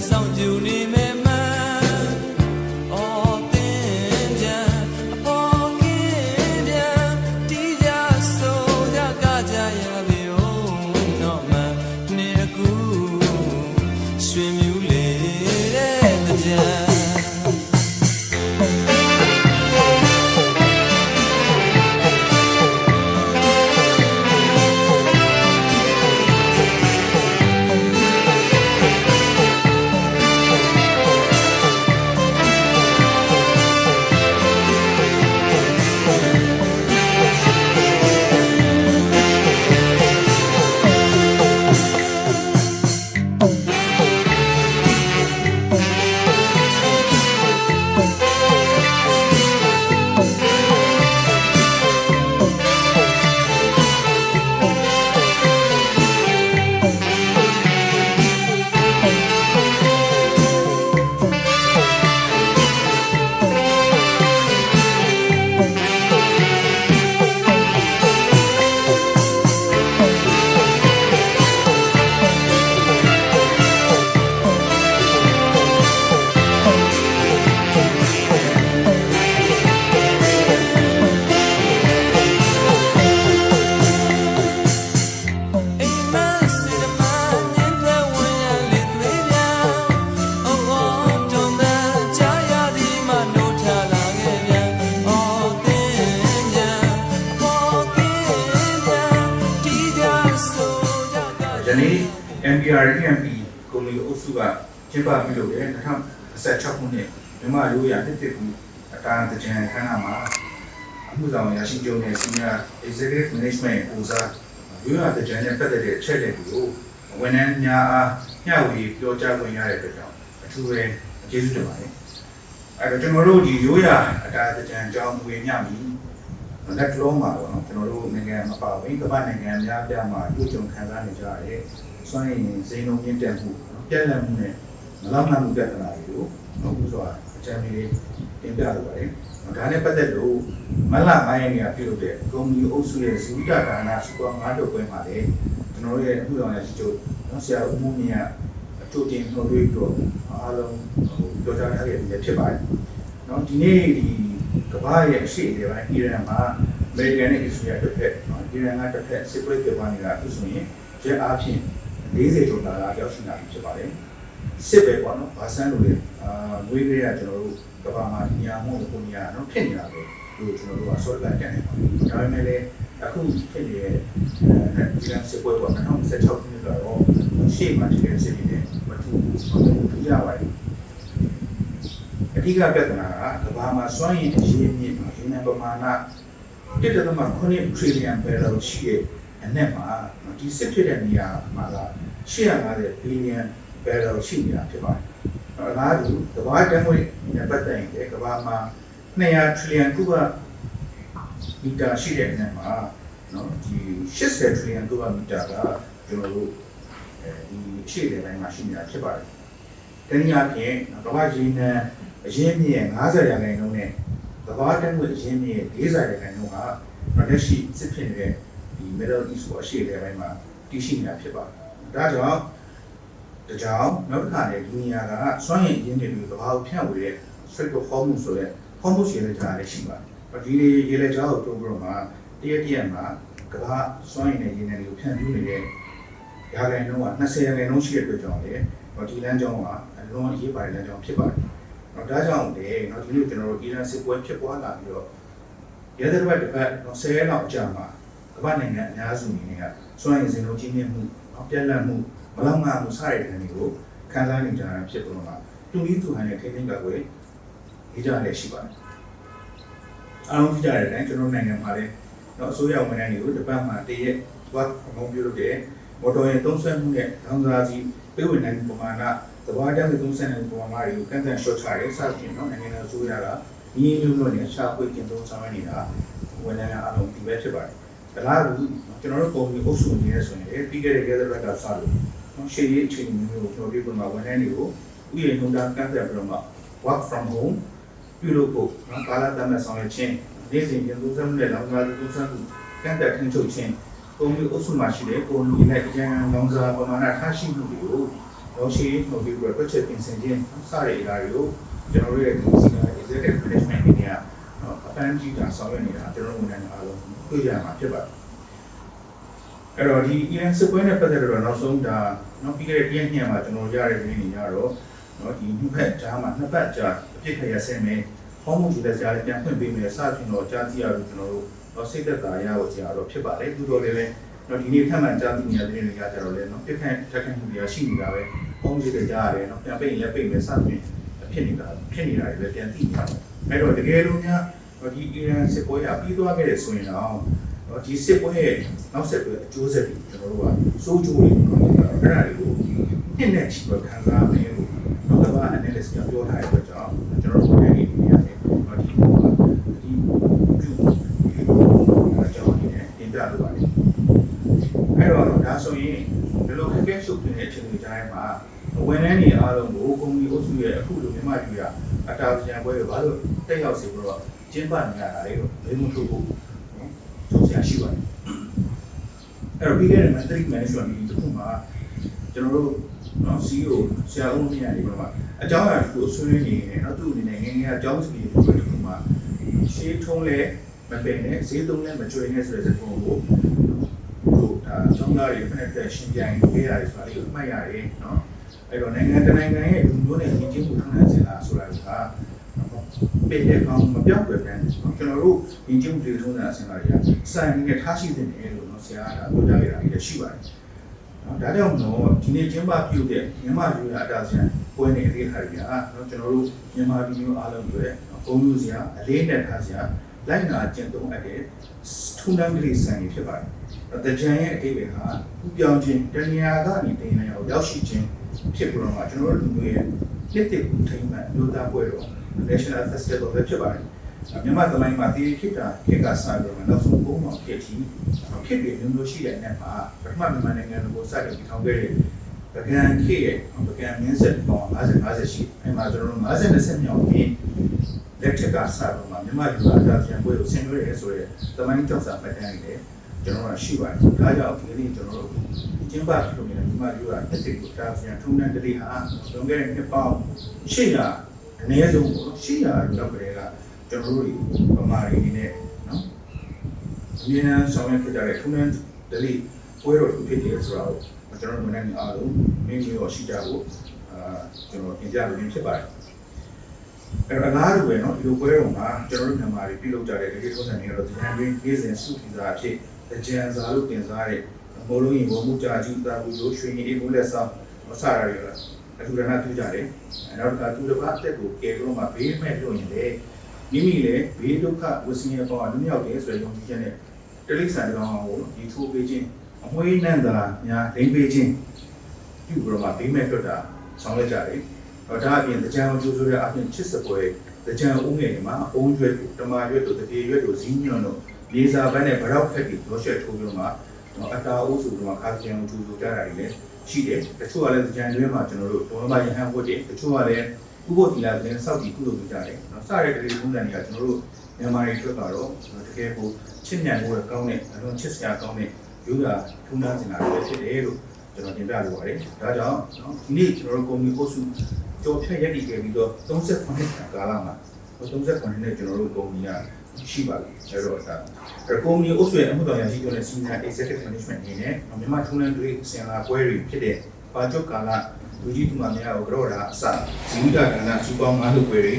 ဆောင်ကြနေမယ်မအော်တင်ကြအပေါ်ကင်းပြန်တီးကြဆိုကြကကြရပြီတော့မနေကူရွှေမြူးလေတဲ့ကြံNPR MP ကိုမီအုပ်စုကကျင်းပပြုလုပ်တဲ့2016ခုနှစ်မြန်မာရိုးရာနှစ်တစ်ခုအတားတကြံခန်းနာမှာအမှုဆောင်ရရှိကျုံတဲ့ Senior Executive Management ဦးစားရိုးရာတကြံနဲ့ပတ်သက်တဲ့အချက်အလက်တွေကိုဝန်ထမ်းများအားမျှဝေပြောကြားခွင့်ရတဲ့အတွက်ကြောင့်အထူးပဲကျေးဇူးတင်ပါတယ်။အဲ့တော့ကျွန်တော်တို့ဒီရိုးရာအတားတကြံအကြောင်းဝင်ညပြီလက်လုံးမှာပေါ့နော်ကျွန်တော်တို့နိုင်ငံမပါဘူးကမ္ဘာနိုင်ငံများပြားမှာပြုကြုံခံစားနေကြရတဲ့စွမ်းရည်စိန်လုံးမြင့်တက်မှုပြက်လက်မှုနဲ့မလောက်မှမှုပြဿနာတွေကိုအခုဆိုတာအကြံပေးတင်ပြလိုပါတယ်။ဒါနဲ့ပတ်သက်လို့မလ9ရက်နေ့ကပြုလုပ်တဲ့ကုမ္ပဏီအုပ်စုရဲ့ဇီဝတဒါနစူပါ5တို့ပွဲမှာလည်းကျွန်တော်တို့ရဲ့အခုတော်ရရှိချုပ်ဆရာဦးမိုးမြင့်ကအထူးတင်နှုတ်ပြီးတော့အားလုံးပြောကြားထားခဲ့ပြီးဖြစ်ပါတယ်။နော်ဒီနေ့ဒီကမ္ဘာရဲ့အရှိတွေပိုင်းအီရန်မှာအမေရိကန်နဲ့အစ္စရေးတစ်ဖက်နော်အီရန်ကတစ်ဖက်စစ်ပွဲပြပနေတာအခုဆိုရင်ကျအားဖြင့်40ကျော်လာရောက်ရှိလာပြီဖြစ်ပါတယ်စစ်ပဲပေါ့နော်ဘာဆန်းလို့လဲငွေတွေကကျွန်တော်တို့ကမ္ဘာမှာညာမို့ကိုညာနော်ဖြစ်နေတာပဲလို့ကျွန်တော်တို့ကဆော့လိုက်ကြတယ်ပေါ့ဒါပေမဲ့လည်းအခုဖြစ်နေတဲ့ဒီကစစ်ပွဲပေါ့2016ခုနှစ်ကတော့ရှေ့မှာတကယ်စစ်နေတဲ့မထူးရပါတယ်အဓိကပြဿနာကကမ္ဘာမှာစွမ်းရည်အရေးမြင့်မှာရင်းနှီးပမာဏ1.9 trillion barrel ရှိတဲ့အနက်မှာဒီစစ်ဖြစ်တဲ့နေရာမှာက850 billion barrel ရှိနေတာဖြစ်ပါတယ်။အဲဒါကကမ္ဘာတန်းငွေနဲ့ပတ်သက်ရင်ကမ္ဘာမှာ200 trillion ကုဗမီတာရှိတဲ့အနက်မှာနော်ဒီ80 trillion ကုဗမီတာကကျွန်တော်တို့ဒီရှေ့တဲ့ပိုင်းမှာရှိနေတာဖြစ်ပါတယ်။တနည်းအားဖြင့်ကမ္ဘာရင်းနှံအရင်းမြစ်50%နဲ့ကမ္ဘာတန်းငွေအရင်းမြစ်40%ကလက်ရှိစစ်ဖြစ်နေတဲ့ဒီ Middle East ကိုအရှေ့တဲ့ပိုင်းမှာတည်ရှိနေတာဖြစ်ပါတယ်။ဒါကြောင့်နောက်တစ်ခါလေဒီနေရာကစွမ်းရည်အရင်းမြစ်တွေကဘာကိုဖြန့်ဝေတဲ့ Strait of Hormuz ဆိုတဲ့ Hormuz ရေလက်ကြားလည်းရှိပါတယ်။ဒီရေလက်ကြားကိုတိုးပြီးတော့မှတရက်မှာကမ္ဘာစွမ်းရည်နဲ့ရေနံတွေကိုဖြန့်ဖြူးနေတဲ့ရာခိုင်နှုန်းက20%ရှိတဲ့အတွက်ကြောင့်လေဒီလမ်းကြောင်းကအလွန်အရေးပါတဲ့လမ်းကြောင်းဖြစ်ပါတယ်။ဒါကြောင့်လေဒီလိုကျွန်တော်တို့အီရန်စစ်ပွဲဖြစ်ပွားလာပြီးတော့ရဲတဲ့ဘက်တစ်ဖက်10ရက်လောက်ကြာမှာကမ္ဘာနိုင်ငံအများစုအနေနဲ့ကစွမ်းရည်စင်လုံးကြီးမြင့်မှုပြက်လက်မှုမလောက်ငှမှုစတဲ့နေတွေကိုခံစားနေကြတာဖြစ်ပေါ်မှာတူကြီးသူဟန်ရဲ့ထိန်းသိမ်းကာကွယ်ရေးကြရရှိပါတယ်။အားလုံးကြည့်ကြတဲ့အတိုင်းကျွန်တော်နိုင်ငံမှာလည်းအစိုးရဝန်ထမ်းတွေကိုတပတ်မှာတရက်သွားအမုံပြုလုပ်တဲ့မော်တော်ယာဉ်သုံးစွဲမှုနဲ့လောင်စာဆီပေးဝင်နိုင်မှုပမာဏသဘာဝတန်းသုံးစွဲနိုင်မှုပမာဏတွေကိုကန့်သတ်လျှော့ချရဲစသဖြင့်နိုင်ငံတော်အစိုးရကဒီလိုမျိုးနဲ့ရှာဖွေကျင့်သုံးဆောင်နေတာဝန်ထမ်းအားလုံးဒီပဲဖြစ်ပါတယ်။ဒါကကျွန်တော်တို့ပုံပြီးအုပ်စုနေရဆိုရင်ပြီးခဲ့တဲ့ရဲတဲ့ဘက်ကစလို့ရှေ့ရေးအခြေအနေမျိုးကိုပြောပြပုံမှာဝန်ထမ်းတွေကိုဥယျာဉ်နှုံးတာကန့်သတ်ပြီးတော့မှ work from home ပြုလုပ်ဖို့ကာလတတ်မှတ်ဆောင်ရွက်ခြင်းနေ့စဉ်ကျင့်သုံးမှုနဲ့လောင်စာသုံးစွဲမှုကန့်သတ်ထိန်းချုပ်ခြင်းပုံပြီးအုပ်စုမှာရှိတဲ့ပုံပြီးနဲ့အကျဉ်းလောင်စာပမာဏထားရှိမှုတွေကို တော့ရှိလို့ပြီးတော့တစ်ချက်ပြင်ဆင်ခြင်းစရတဲ့အရာတွေကိုကျွန်တော်တို့ရဲ့ဒီစီက executive management အနေနဲ့အပန်းကြီးတာဆောင်ရွက်နေတာကျွန်တော်တို့ဝန်ထမ်းအားလုံးတွေ့ကြမှာဖြစ်ပါတယ်အဲ့တော့ဒီ Iran စစ်ပွဲနဲ့ပတ်သက်တော့နောက်ဆုံးဒါပြီးခဲ့တဲ့ရက်ညမှာကျွန်တော်ရတဲ့သတင်းတွေကြတော့ဒီနှစ်ဖက်ကြားမှာနှစ်ပတ်ကြားအပြစ်ခရဆဲမယ်ဟောမှုယူတဲ့ကြားလည်းပြန်ဖွင့်ပေးမယ်စသဖြင့်တော့ကြားသိရလို့ကျွန်တော်တို့စိတ်သက်သာရဖို့ကြာတော့ဖြစ်ပါတယ်သူတို့လည်းဒီနေ့ထပ်မံကြားသိနေတဲ့သတင်းတွေကကြတော့လေပြစ်ခတ်ထက်ခတ်မှုတွေရှိနေတာပဲဟောမှုယူတဲ့ကြားရတယ်ပြန်ပိတ်ရင်လည်းပိတ်မယ်စသဖြင့်ဖြစ်နေတာတွေလည်းပြန်သိနေရတယ်အဲ့တော့တကယ်လို့များဒီ Iran စစ်ပွဲကပြီးသွားခဲ့တဲ့ဆိုရင်တော့ဒီစစ်ပွဲရဲ့နောက်ဆက်တွဲအကျိုးဆက်တွေကျွန်တော်တို့ကစိုးကျိုးတွေပေါ့နော်အဲ့ဒါတွေကိုနှစ်နဲ့ချီပြီးခံစားမယ်လို့နောက်က analysis ကပြောထားတဲ့အတွက်ကြောင့်ကျွန်တော်တို့လည်းဒီနေရာနဲ့ဒီပြုအကြောင်းနဲ့တင်ပြလိုပါတယ်အဲ့တော့ဒါဆိုရင်ဒီလိုခက်ခဲရှုပ်ထွေးတဲ့အခြေအနေကြားမှာဝန်ထမ်းတွေအားလုံးကိုကုမ္ပဏီအုပ်စုရဲ့အခုလိုမြန်မာပြည်ကအတားအဆီးပွဲတွေဘာလို့တက်ရောက်စေပြီးတော့ကျင်းပနေရတာလေလို့ဘယ်မှုထုတ်ဖို့ထုတ်ဆရာရှိပါတယ်အဲ့တော့ပြီးခဲ့တဲ့ matrix management ဒီတစ်ခုမှာကျွန်တော်တို့CEO ဆရာဦးမြင့်ရတယ်ပေါ့အကြောင်းအရာတစ်ခုဆွေးနွေးနေတယ်သူ့အနေနဲ့ငယ်ငယ်အကြောင်းစီတစ်ခုမှာရှေးထုံးလဲမပင်နဲ့ဈေးသုံးလဲမကျွေးနဲ့ဆိုတဲ့စကားကိုဒါကျောင်းသားတွေဖက်တဲ့ရှင်းပြရင်ပေးရတယ်ဆိုတာလေးကိုမှတ်ရတယ်နော်အဲ့တော့နိုင်ငံတနိုင်ငံရဲ့လူမျိုးနဲ့ယဉ်ကျေးမှုထုံးတမ်းစင်လာဆိုတာကပြည်တဲ့ကောင်မပြောင်းပြပြန်ကျွန်တော်တို့ယဉ်ကျေးမှုတွေထုံးတမ်းစင်လာတွေကစိုင်းနဲ့ထားရှိတဲ့နေလို့နော်ဆရာကပြောကြရတာလည်းရှိပါတယ်နော်ဒါကြောင့်မို့ဒီနေ့ကျင်းပပြုတဲ့မြန်မာပြည်အတားဆန်ပွဲနေအရေးခါရနော်ကျွန်တော်တို့မြန်မာပြည်မျိုးအားလုံးတွေပုံမှုစရာအလေးနဲ့ထားစရာလိုက်နာကျင့်သုံးအပ်တဲ့ထုံးတမ်းကလေးစံရဖြစ်ပါတယ်တကြံရဲ့အတိတ်ကပူပြောင်းခြင်းတဏှာကနေတင်နေအောင်ရောက်ရှိခြင်းဖြစ်ပြီးတော့မှကျွန်တော်တို့လူမျိုးရဲ့နှစ်တည်းထိမှန်လူသားပွဲတော် National Festival ပဲဖြစ်ပါတယ်မြန်မာသမိုင်းမှာဒီခေတ်ကစပြီးတော့နောက်ဆုံးပုံမှန်ဖြစ်ပြီးခေတ်တွေမျိုးမျိုးရှိတဲ့နေရာမှာပထမမြန်မာနိုင်ငံကိုစတင်ထောင်ခဲ့တဲ့ပကံခေတ်ရဲ့ပကံမင်းဆက်ပေါင်း50ရှိအဲ့မှာကျွန်တော်တို့50မြောက်ပြီးလက်ထက်ကစတော့မြန်မာလူသားအပြန်ပွဲကိုဆင်နွှဲရဲဆိုရဲသမိုင်းကြောက်စာပတ်တန်းနေတယ်ကျွန်တော်တို့ရှိပါတယ်ဒါကြောင့်ဒီနေ့ကျွန်တော်တို့ကျင်းပပြုလုပ်နေတဲ့မြန်မာလူသားတစ်စိတ်ကိုတာပြန်ထုံးတဲ့တတိဟာလွန်ခဲ့တဲ့နှစ်ပေါင်း800အနည်းဆုံး800လောက်ကလေးကကျွန်တော်တို့ဗမာတွေနေနဲ့နော်ဒီနေ့ဆောင်ရွက်ခဲ့ကြတဲ့ထုံးတဲ့တတိပွဲတော်တစ်ဖြစ်တယ်ဆိုတော့ကျွန်တော်တို့နိုင်ငံအားလုံးမင်းမျိုးရှိကြဖို့ကျွန်တော်တင်ပြလို့ဖြစ်ပါတယ်အဲ့တော့အလားတူပဲเนาะဒီလိုပွဲတော်မှာကျွန်တော်တို့မြန်မာတွေပြုလုပ်ကြတဲ့ဒီကိထုံးစံတွေကတော့ဒီနေ့နေ့စဉ်စုထီစာအဖြစ်ကြံစာလို့တင်စားတဲ့ဘောလုံးရင်ဘောမှုကြာကြီးတာဘူးလို့ရွှေရင်အေးဘူးလက်ဆောင်မဆရာတွေကအထူးရနာထူးကြတယ်နောက်တစ်ခါသူတစ်ပါးအသက်ကိုကယ်လို့မှဘေးမဲ့လို့ရင်လေမိမိလည်းဘေးဒုက္ခဝဆင်းရဲပေါင်းအလူမြောက်တယ်ဆိုတဲ့ယုံကြည်ချက်နဲ့တိရစ္ဆာန်တော်ကိုဒီထိုးပေးခြင်းအမွှေးနှံ့တာများဒိမ့်ပေးခြင်းပြုပြီးတော့မှဘေးမဲ့ထွက်တာဆောင်ရွက်ကြတယ်ဒါအပြင်ကြံကျိုးဆိုတဲ့အပြင်ချစ်စပွဲကြံဦးငယ်တွေမှာအုံးရွက်တို့တမာရွက်တို့တပြေရွက်တို့ဇီးညွန့်တို့လေးစားပန်းနဲ့ဗရောက်ခက်ပြီးရောရှက်ထိုးပြီးတော့မှအတာအိုးဆိုတော့ခါကြံကျိုးဆိုကြတာတွေလည်းရှိတယ်တချို့ကလည်းကြံတွဲမှာကျွန်တော်တို့ဘုံမရဟန်းဝတ်တယ်တချို့ကလည်းဥပုသ်တီလာတဲ့စောက်တီကုသိုလ်ပြုကြတယ်နော်စတဲ့ဒီပုံစံတွေကကျွန်တော်တို့မြန်မာတွေအတွက်ကတော့တကယ်ကိုချစ်မြတ်ဖို့ကောင်းတဲ့အလွန်ချစ်စရာကောင်းတဲ့ယူရာထုံးတမ်းစင်လာတွေဖြစ်တယ်လို့ကျွန်တော်တင်ပြလိုပါတယ်ဒါကြောင့်ဒီနေ့ကျွန်တော်တို့ကုမ္ပဏီအုပ်စုကျော်ဖြတ်ရည်တည်ခဲ့ပြီးတော့38နှစ်ကာလမှာ38နှစ်ကျွန်တော်တို့ကုမ္ပဏီကရှိပါပြီအဲ့တော့ဒါကုမ္ပဏီအုပ်စုရဲ့အမှုတော်ရရှိတဲ့ Senior Executive Management အနေနဲ့မြန်မာထုံးတမ်းတွေဆင်လာပွဲတွေဖြစ်တဲ့ပါချုပ်ကာလလူကြီးသူမများကိုကြောတာအစဇီဝကကဏ္ဍစူပေါင်း၅လုပ်ပွဲတွေ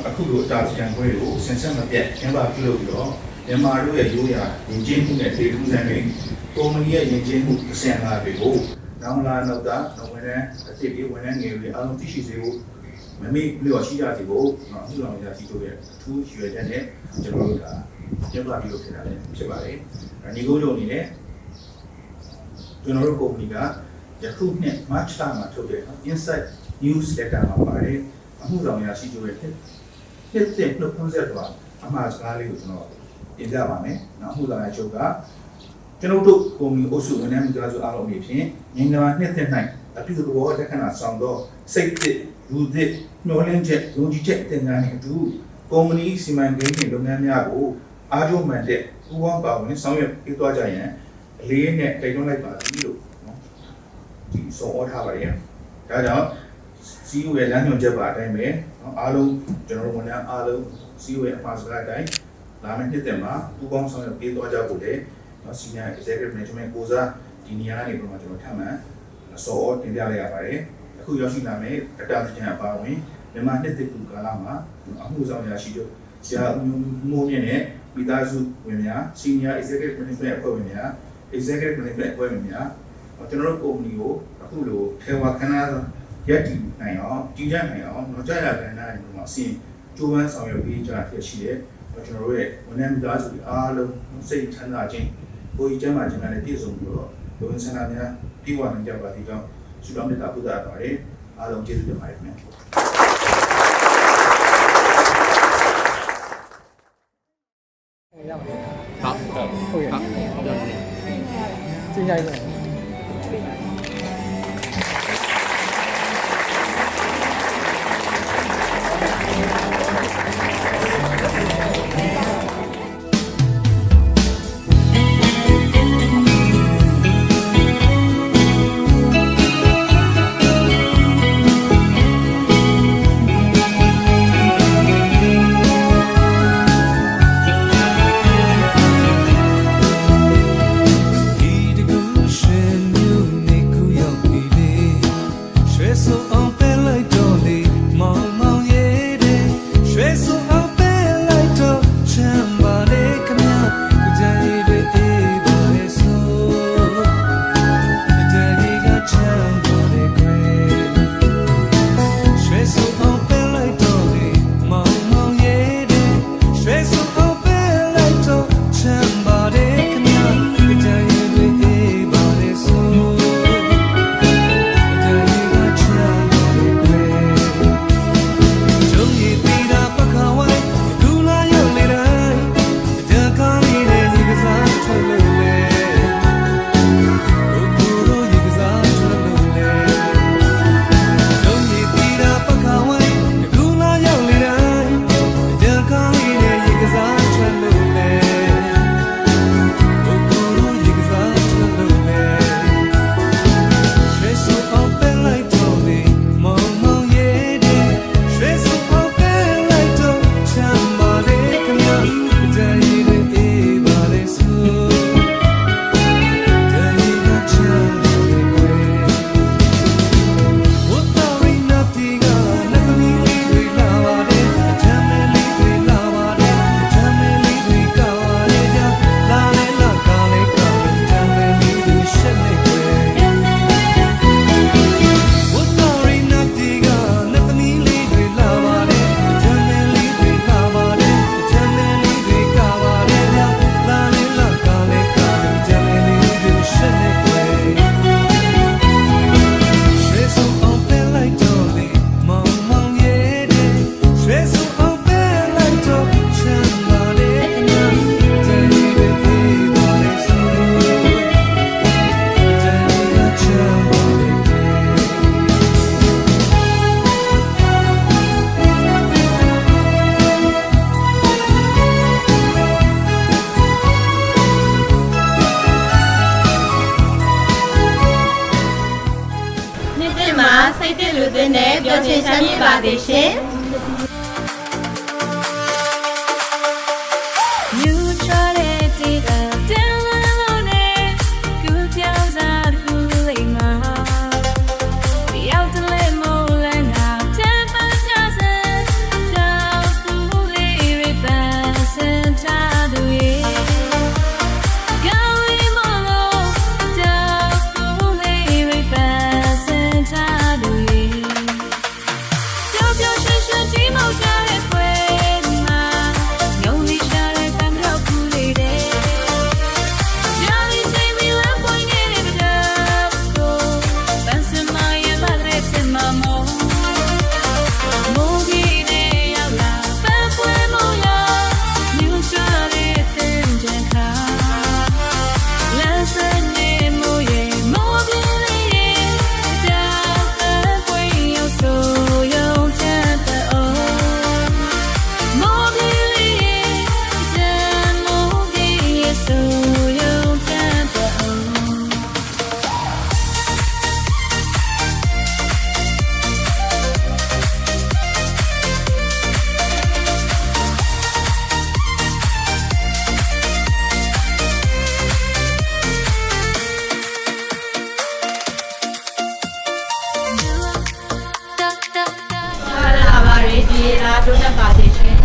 အခုလိုအတားဆီးပွဲတွေကိုဆင်ဆက်မပြတ်ကျင်းပပြုလုပ်ပြီးတော့မြန်မာတို့ရဲ့ရိုးရာယဉ်ကျေးမှုနဲ့ဒေသမှုစံတွေကုမ္ပဏီရဲ့ယဉ်ကျေးမှုအဆင့်အလာတွေကိုနောင်လာနောက်တာဝန်ထမ်းအစ်စ်ဝန်ထမ်းငယ်တွေအားလုံးသိရှိစေဖို့မမေ့လျော်ရှိကြစီဖို့အခုလောင်ရရှိတို့ရဲ့အထူးရွယ်ချက်နဲ့ကျွန်တော်တို့ကကျင်းပပြုလုပ်နေတာလည်းဖြစ်ပါတယ်။ဒီကုန်းလုံးအနေနဲ့ကျွန်တော်တို့ကုမ္ပဏီကယခုနှစ် March လမှာထုတ်တဲ့ Insight Newsletter မှာပါတယ်အမှုဆောင်ရရှိတို့ရဲ့နှစ်သက်နှုတ်ခွန်းဆက်တော့အမှားစကားလေးကိုကျွန်တော်တင်ပြပါမယ်။နောက်အမှုဆောင်ရချုပ်ကကျွန်တော်တို့ကုမ္ပဏီအုပ်စုဝန်ထမ်းမိသားစုအားလုံးအဖြစ်ငြိမ်းချမ်းနှစ်သက်နိုင်အပြုသဘောလက္ခဏာဆောင်သောစိတ်သစ်လူသစ်မျှော်လင့်ချက်ယုံကြည်ချက်တင်ညာနဲ့အတူကုမ္ပဏီစီမံကိန်းနဲ့လုပ်ငန်းများကိုအားကျိုးမှန်တဲ့ပူးပေါင်းပါဝင်ဆောင်ရွက်ပေးသွားကြရင်အလေးနဲ့တိုက်တွန်းလိုက်ပါပြီလို့နော်ဒီဆော်ဩထားပါတယ်ဒါ ဒါကြောင့် CEO ရဲ့လမ်းညွှန်ချက်ပါအတိုင်းပဲအားလုံးကျွန်တော်တို့ဝန်ထမ်းအားလုံး CEO ရဲ့အမှာစကားအတိုင်းလာမယ့်နှစ်သက်မှာပူးပေါင်းဆောင်ရွက်ပေးသွားကြဖို့လေSenior Executive Management ကိုစားဒီနေရာကနေပြန်ကျွန်တော်ထပ်မံစော်တင်ပြလိုက်ရပါတယ်အခုရောက်ရှိလာမယ့်အတားကျန်အပါဝင်မြန်မာနှစ်သက်ကူကာလမှာအမှုဆောင်ရရှိတို့ဆရာမိုးမြင့်နဲ့မိသားစုဝင်များ Senior Executive Management အဖွဲ့ဝင်များ Executive Management အဖွဲ့ဝင်များကျွန်တော်တို့ကုမ္ပဏီကိုအခုလိုထေဝါခဏရက်တည်နိုင်အောင်တည်ရနိုင်အောင်တော့ကြာရတဲ့နိုင်မှာအစဉ်ကြိုးပမ်းဆောင်ရွက်ပေးကြရရှိတဲ့ကျွန်တော်တို့ရဲ့ဝန်ထမ်းမိသားစုအားလုံးစိတ်ချမ်းသာခြင်းကိုယ်ကျန်းမာခြင်းနဲ့ပြည့်စုံပြီးတော့လူဝင်ဆန္ဒများပြီးဝနိုင်ကြပါသည်ကြောင့်ဆုတောင်းမေတ္တာပို့သပါတယ်အားလုံးကျေးဇူးတင်ပါတယ်ခင်ဗျာဟုတ်ကဲ့ကျင်းရိုက်တယ်စိတ်တည်လူသွင်းတဲ့ပျော်ရွှင်ချမ်းမြေ့ပါစေရှင်雪雪。ပြေလာတိုးတက်ပါစေရှင်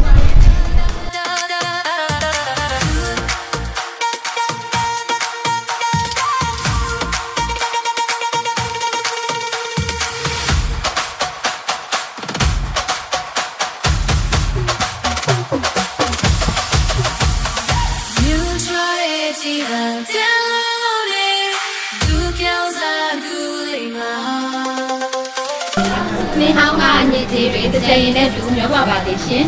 နေဟောင်းကအညစ်အကြေးတွေတစ်ချိန်နဲ့တူမျောပါပါသေးရှင်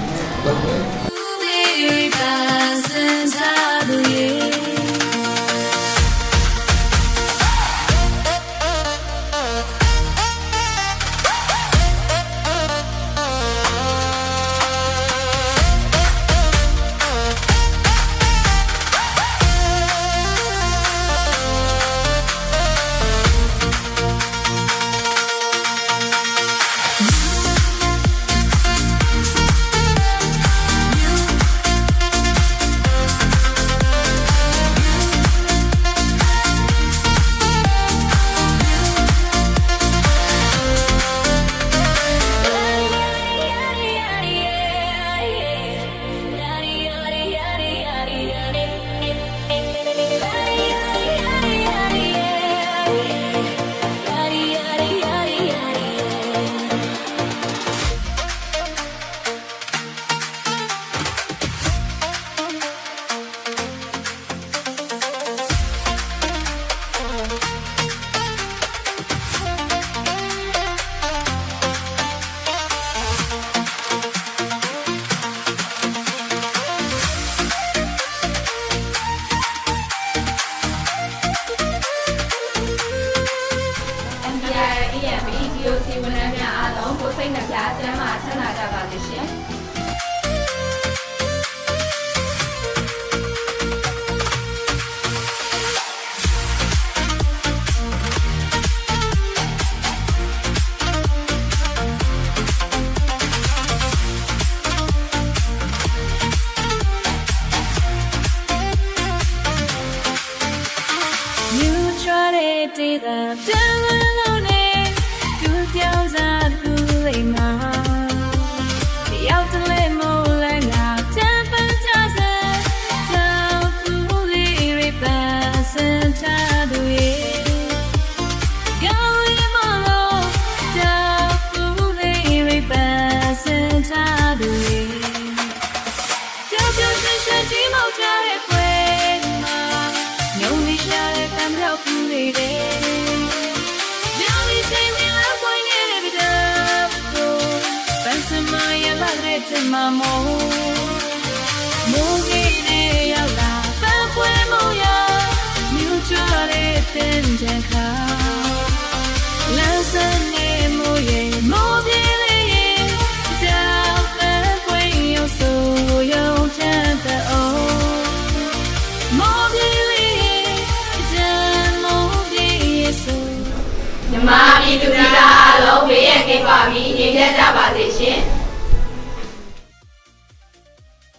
စီဝန်ထမ်းများအားလုံးကိုစိတ်နှပြကျန်းမာချမ်းသာကြပါစေရှင်Mamo, mugire yaula, papue moya, mutuale tenjanka. Lansane moye, mobile ye, dao papue yo so yo chanta o. Mobile ye, dan mobile so. ညီမပြည်သူပြည်သားအားလုံးဘေးရန်ကင်းပါပြီးနေကြကြပါစေရှင်